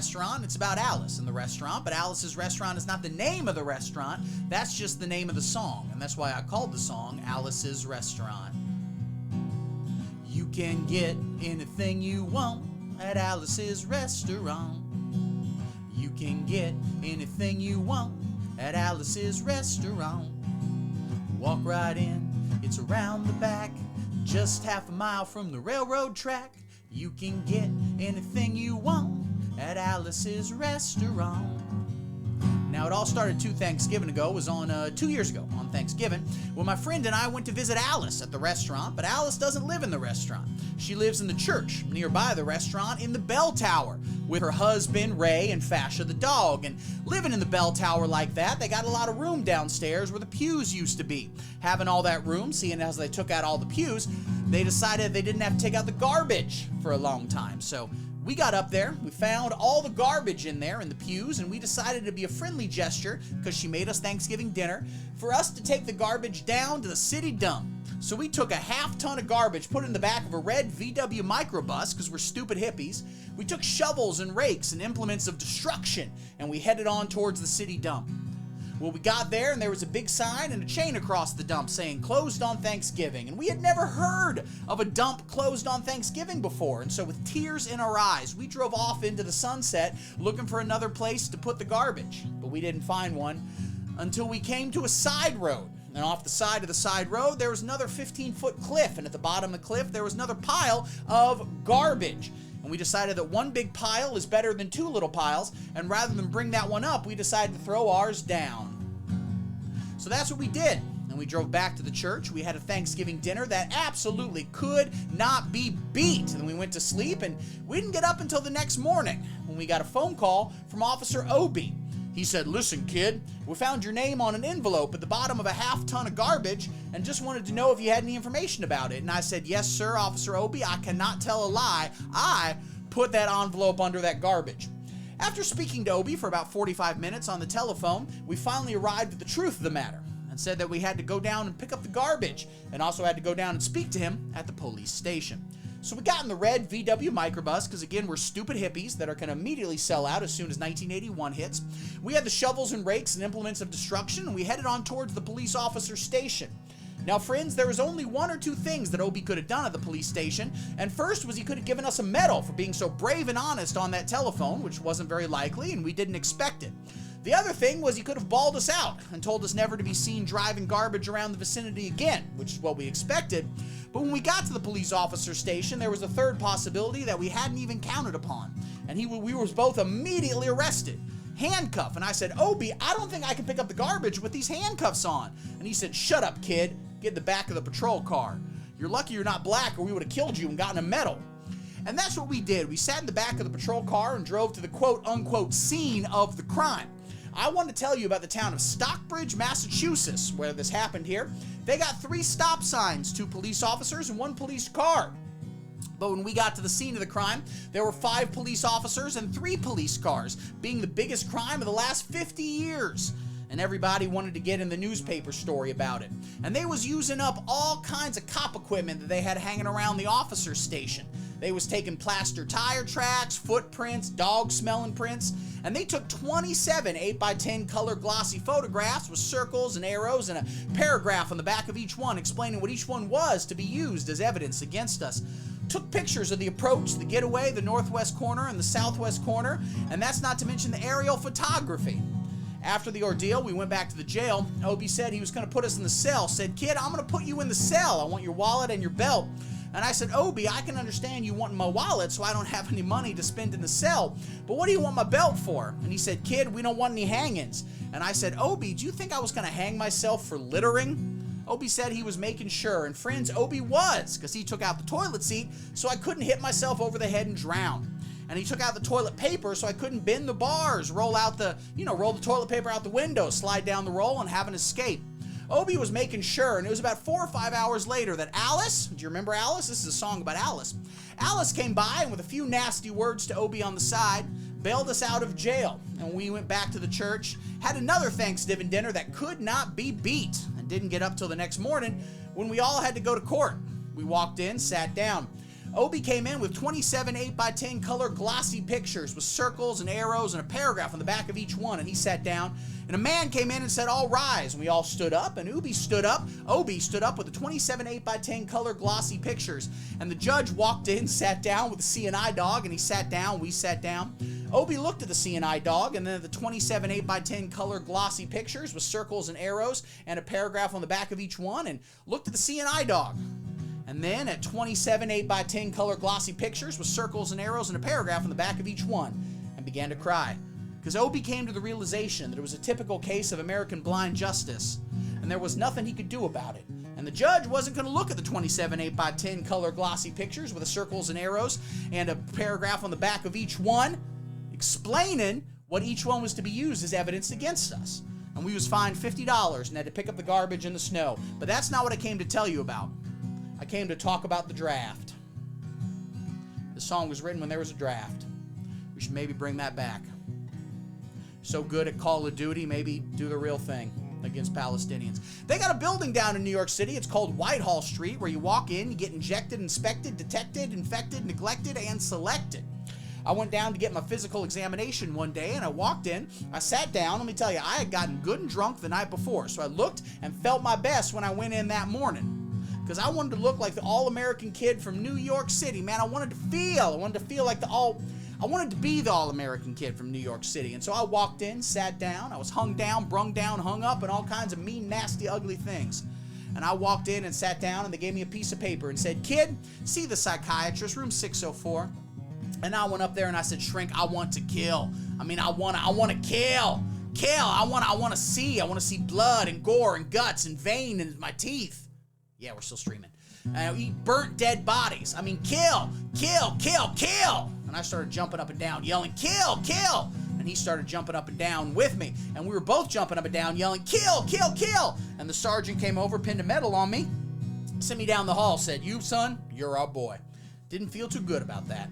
restaurant. It's about Alice and the restaurant, but Alice's Restaurant is not the name of the restaurant. That's just the name of the song, and that's why I called the song Alice's Restaurant. You can get anything you want at Alice's Restaurant. You can get anything you want at Alice's Restaurant. Walk right in, it's around the back, just half a mile from the railroad track. You can get anything you want at Alice's Restaurant. Now, it all started 2 Thanksgiving ago. It was on 2 years ago on Thanksgiving when my friend and I went to visit Alice at the restaurant, but Alice doesn't live in the restaurant. She lives in the church nearby the restaurant in the bell tower with her husband, Ray, and Fascia the dog. And living in the bell tower like that, they got a lot of room downstairs where the pews used to be. Having all that room, seeing as they took out all the pews, they decided they didn't have to take out the garbage for a long time. So we got up there, we found all the garbage in there in the pews, and we decided to be a friendly gesture, because she made us Thanksgiving dinner, for us to take the garbage down to the city dump. So we took a half-ton of garbage, put it in the back of a red VW microbus, because we're stupid hippies. We took shovels and rakes and implements of destruction, and we headed on towards the city dump. Well, we got there, and there was a big sign and a chain across the dump saying, "Closed on Thanksgiving." And we had never heard of a dump closed on Thanksgiving before. And so with tears in our eyes, we drove off into the sunset looking for another place to put the garbage. But we didn't find one until we came to a side road. And off the side of the side road, there was another 15-foot cliff. And at the bottom of the cliff, there was another pile of garbage. And we decided that one big pile is better than 2 little piles, and rather than bring that one up, we decided to throw ours down. So that's what we did, and we drove back to the church. We had a Thanksgiving dinner that absolutely could not be beat, and we went to sleep, and we didn't get up until the next morning when we got a phone call from Officer Obi. He said, "Listen, kid, we found your name on an envelope at the bottom of a half-ton of garbage and just wanted to know if you had any information about it." And I said, "Yes, sir, Officer Obi, I cannot tell a lie. I put that envelope under that garbage." After speaking to Obi for about 45 minutes on the telephone, we finally arrived at the truth of the matter and said that we had to go down and pick up the garbage and also had to go down and speak to him at the police station. So we got in the red VW microbus because, again, we're stupid hippies that are going to immediately sell out as soon as 1981 hits. We had the shovels and rakes and implements of destruction, and we headed on towards the police officer's station. Now, friends, there was only 1 or 2 things that Obi could have done at the police station, and first was he could have given us a medal for being so brave and honest on that telephone, which wasn't very likely, and we didn't expect it. The other thing was he could have bawled us out and told us never to be seen driving garbage around the vicinity again, which is what we expected. But when we got to the police officer's station, there was a third possibility that we hadn't even counted upon, and we were both immediately arrested. Handcuff. And I said, "Obi, I don't think I can pick up the garbage with these handcuffs on." And he said, "Shut up, kid. Get in the back of the patrol car. You're lucky you're not black or we would have killed you and gotten a medal." And that's what we did. We sat in the back of the patrol car and drove to the quote-unquote scene of the crime. I want to tell you about the town of Stockbridge, Massachusetts, where this happened here. They got 3 stop signs, 2 police officers, and 1 police car. But when we got to the scene of the crime, there were 5 police officers and 3 police cars, being the biggest crime of the last 50 years. And everybody wanted to get in the newspaper story about it. And they was using up all kinds of cop equipment that they had hanging around the officer's station. They was taking plaster tire tracks, footprints, dog smelling prints, and they took 27 8x10 color glossy photographs with circles and arrows and a paragraph on the back of each one explaining what each one was to be used as evidence against us. Took pictures of the approach, the getaway, the northwest corner, and the southwest corner, and that's not to mention the aerial photography. After the ordeal, we went back to the jail. Obi said he was going to put us in the cell. Said, "Kid, I'm going to put you in the cell. I want your wallet and your belt." And I said, "Obi, I can understand you wanting my wallet so I don't have any money to spend in the cell, but what do you want my belt for?" And he said, "Kid, we don't want any hangings." And I said, "Obi, do you think I was going to hang myself for littering?" Obi said he was making sure, and friends, Obi was, because he took out the toilet seat so I couldn't hit myself over the head and drown. And he took out the toilet paper so I couldn't bend the bars, roll the toilet paper out the window, slide down the roll, and have an escape. Obi was making sure, and it was about 4 or 5 hours later that Alice, do you remember Alice? This is a song about Alice. Alice came by and with a few nasty words to Obi on the side, bailed us out of jail. And we went back to the church, had another Thanksgiving dinner that could not be beat, and didn't get up till the next morning when we all had to go to court. We walked in, sat down. Obie came in with 27 8x10 color glossy pictures with circles and arrows and a paragraph on the back of each one, and he sat down. And a man came in and said, "All rise." And we all stood up, and Obie stood up with the 27 8x10 color glossy pictures. And the judge walked in, sat down with the CNI dog, and he sat down, we sat down. Obie looked at the CNI dog and then at the 27 8x10 color glossy pictures with circles and arrows and a paragraph on the back of each one, and looked at the CNI dog. And then at 27 8x10 color glossy pictures with circles and arrows and a paragraph on the back of each one, and began to cry. Because Obie came to the realization that it was a typical case of American blind justice, and there was nothing he could do about it. And the judge wasn't going to look at the 27 8x10 color glossy pictures with the circles and arrows and a paragraph on the back of each one, explaining what each one was to be used as evidence against us. And we was fined $50 and had to pick up the garbage in the snow. But that's not what I came to tell you about. I came to talk about the draft. The song was written when there was a draft. We should maybe bring that back. So good at Call of Duty, maybe do the real thing against Palestinians. They got a building down in New York City. It's called Whitehall Street, where you walk in, you get injected, inspected, detected, infected, neglected, and selected. I went down to get my physical examination one day, and I walked in, I sat down. Let me tell you, I had gotten good and drunk the night before, so I looked and felt my best when I went in that morning. Because I wanted to look like the all-American kid from New York City, man. I wanted to feel like I wanted to be the all-American kid from New York City. And so I walked in, sat down, I was hung down, brung down, hung up, and all kinds of mean, nasty, ugly things. And I walked in and sat down, and they gave me a piece of paper and said, "Kid, see the psychiatrist, room 604. And I went up there and I said, "Shrink, I want to kill. I want to kill. I want to see blood and gore and guts and vein in my teeth." Yeah, we're still streaming. Eat burnt dead bodies. Kill. And I started jumping up and down, yelling, "Kill, kill." And he started jumping up and down with me. And we were both jumping up and down, yelling, "Kill, kill, kill." And the sergeant came over, pinned a medal on me, sent me down the hall, said, "You, son, you're our boy." Didn't feel too good about that.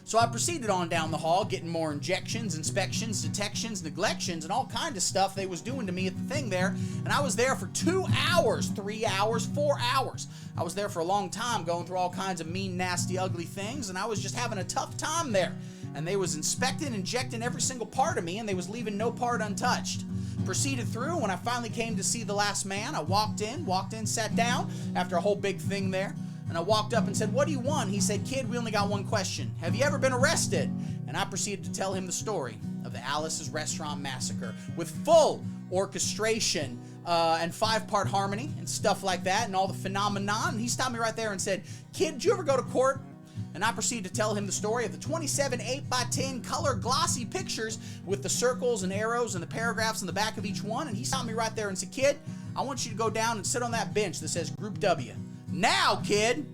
So I proceeded on down the hall, getting more injections, inspections, detections, neglections, and all kinds of stuff they was doing to me at the thing there. And I was there for 2 hours, 3 hours, 4 hours. I was there for a long time going through all kinds of mean, nasty, ugly things, and I was just having a tough time there. And they was inspecting, injecting every single part of me, and they was leaving no part untouched. Proceeded through. When I finally came to see the last man, I walked in, sat down after a whole big thing there. And I walked up and said, "What do you want?" He said, "Kid, we only got one question. Have you ever been arrested?" And I proceeded to tell him the story of the Alice's Restaurant Massacre with full orchestration and 5-part harmony and stuff like that and all the phenomenon. And he stopped me right there and said, "Kid, did you ever go to court?" And I proceeded to tell him the story of the 27 8x10 color glossy pictures with the circles and arrows and the paragraphs on the back of each one. And he stopped me right there and said, "Kid, I want you to go down and sit on that bench that says Group W. Now, kid."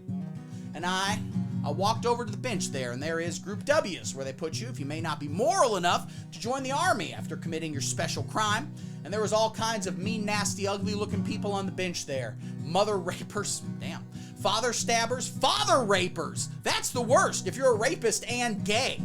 And I walked over to the bench there, and there is Group W's, where they put you if you may not be moral enough to join the Army after committing your special crime. And there was all kinds of mean, nasty, ugly-looking people on the bench there. Mother rapers, damn. Father stabbers, father rapers. That's the worst if you're a rapist and gay.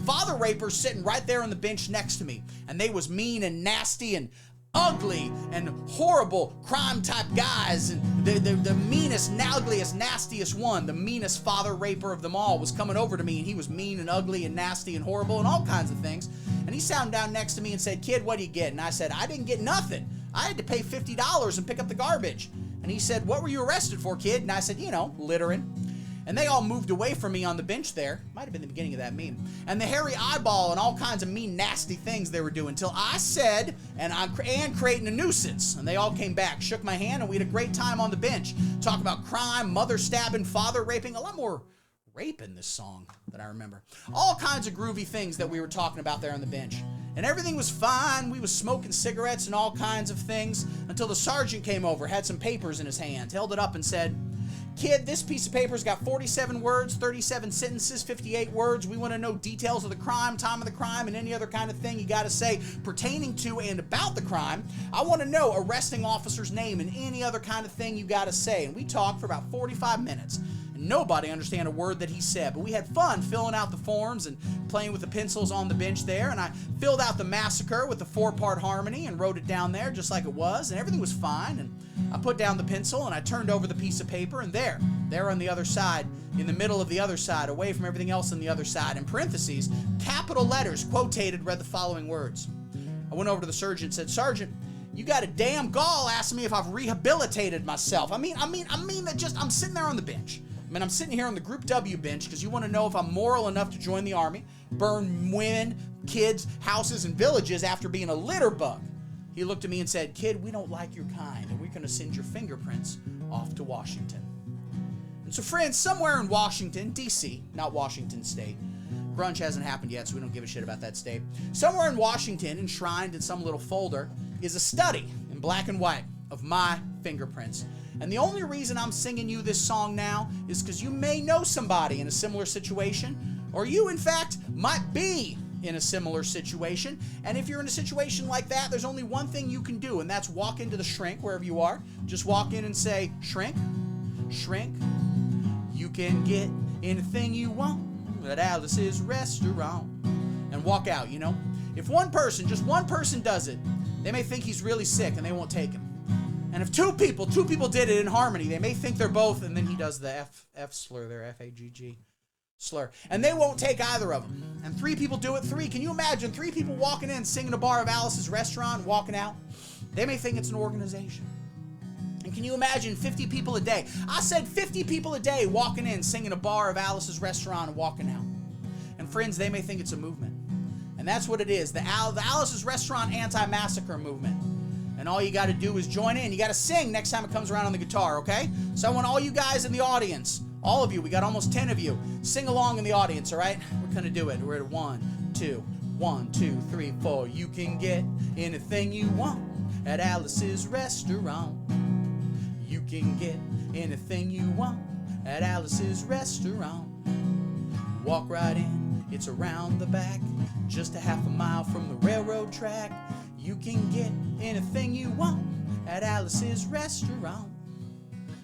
Father rapers sitting right there on the bench next to me, and they was mean and nasty and ugly and horrible crime type guys, and the meanest, ugliest, nastiest one, the meanest father raper of them all, was coming over to me, and he was mean and ugly and nasty and horrible and all kinds of things. And he sat down next to me and said, "Kid, what do you get?" And I said, "I didn't get nothing. I had to pay $50 and pick up the garbage." And he said, "What were you arrested for, kid?" And I said, "Littering." And they all moved away from me on the bench there. Might have been the beginning of that meme. And the hairy eyeball and all kinds of mean, nasty things they were doing till I said, and creating a nuisance. And they all came back, shook my hand, and we had a great time on the bench. Talking about crime, mother stabbing, father raping. A lot more rape in this song that I remember. All kinds of groovy things that we were talking about there on the bench. And everything was fine. We was smoking cigarettes and all kinds of things until the sergeant came over, had some papers in his hand, held it up and said, "Kid, this piece of paper's got 47 words, 37 sentences, 58 words. We want to know details of the crime, time of the crime, and any other kind of thing you got to say pertaining to and about the crime. I want to know arresting officer's name and any other kind of thing you got to say." And we talked for about 45 minutes. And nobody understand a word that he said, but we had fun filling out the forms and playing with the pencils on the bench there. And I filled out the massacre with the 4-part harmony and wrote it down there just like it was, and everything was fine. And I put down the pencil and I turned over the piece of paper, and there on the other side, in the middle of the other side, away from everything else on the other side. In parentheses, capital letters, quotated, read the following words. I went over to the surgeon and said, Sergeant, you got a damn gall asking me if I've rehabilitated myself. I mean that just, I'm sitting there on the bench. I'm sitting here on the Group W bench because you want to know if I'm moral enough to join the Army, burn women, kids, houses, and villages after being a litter bug. He looked at me and said, kid, we don't like your kind, and we're going to send your fingerprints off to Washington. And so, friends, somewhere in Washington, D.C., not Washington State, grunge hasn't happened yet, so we don't give a shit about that state. Somewhere in Washington, enshrined in some little folder, is a study in black and white of my fingerprints. And the only reason I'm singing you this song now is because you may know somebody in a similar situation, or you, in fact, might be in a similar situation. And if you're in a situation like that, there's only one thing you can do, and that's walk into the shrink wherever you are. Just walk in and say, shrink, shrink. You can get anything you want at Alice's restaurant. And walk out, you know. If one person, just one person does it, they may think he's really sick and they won't take him. And if two people did it in harmony, they may think they're both, and then he does the F slur there, F-A-G-G slur. And they won't take either of them. And 3 people do it, 3. Can you imagine 3 people walking in, singing a bar of Alice's restaurant, walking out? They may think it's an organization. And can you imagine 50 people a day? I said 50 people a day walking in, singing a bar of Alice's restaurant and walking out. And friends, they may think it's a movement. And that's what it is, the Alice's Restaurant Anti-Massacre Movement. And all you got to do is join in. You got to sing next time it comes around on the guitar, okay? So I want all you guys in the audience, all of you, we got almost 10 of you, sing along in the audience, all right? We're going to do it. We're at 1, 2, 1, 2, 3, 4. You can get anything you want at Alice's Restaurant. You can get anything you want at Alice's Restaurant. Walk right in, it's around the back, just a half a mile from the railroad track. You can get anything you want at Alice's Restaurant.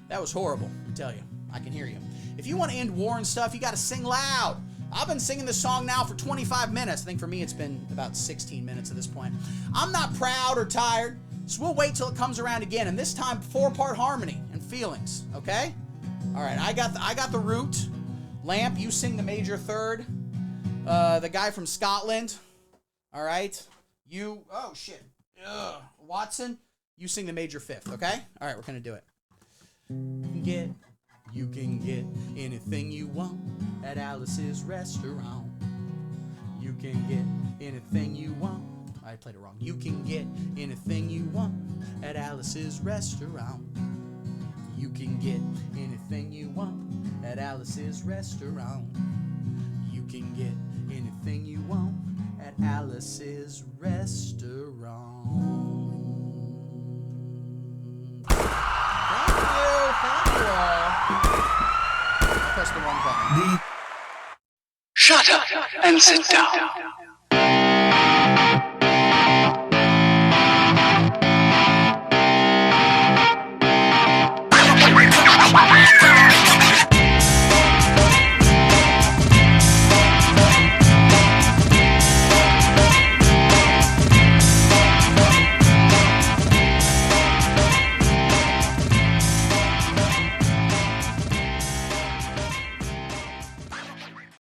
That was horrible, I tell you. I can hear you. If you want to end war and stuff, you got to sing loud. I've been singing this song now for 25 minutes. I think for me it's been about 16 minutes at this point. I'm not proud or tired, so we'll wait till it comes around again, and this time 4-part harmony and feelings, okay? All right, I got the root. Lamp, you sing the major third. The guy from Scotland, all right? You, oh shit, Watson, you sing the major fifth, okay? All right, we're gonna do it. You can get anything you want at Alice's Restaurant. You can get anything you want. I played it wrong. You can get anything you want at Alice's Restaurant. You can get anything you want at Alice's Restaurant. You can get anything you want at Alice's Restaurant. Thank you all. Press the wrong button. Shut up and sit down.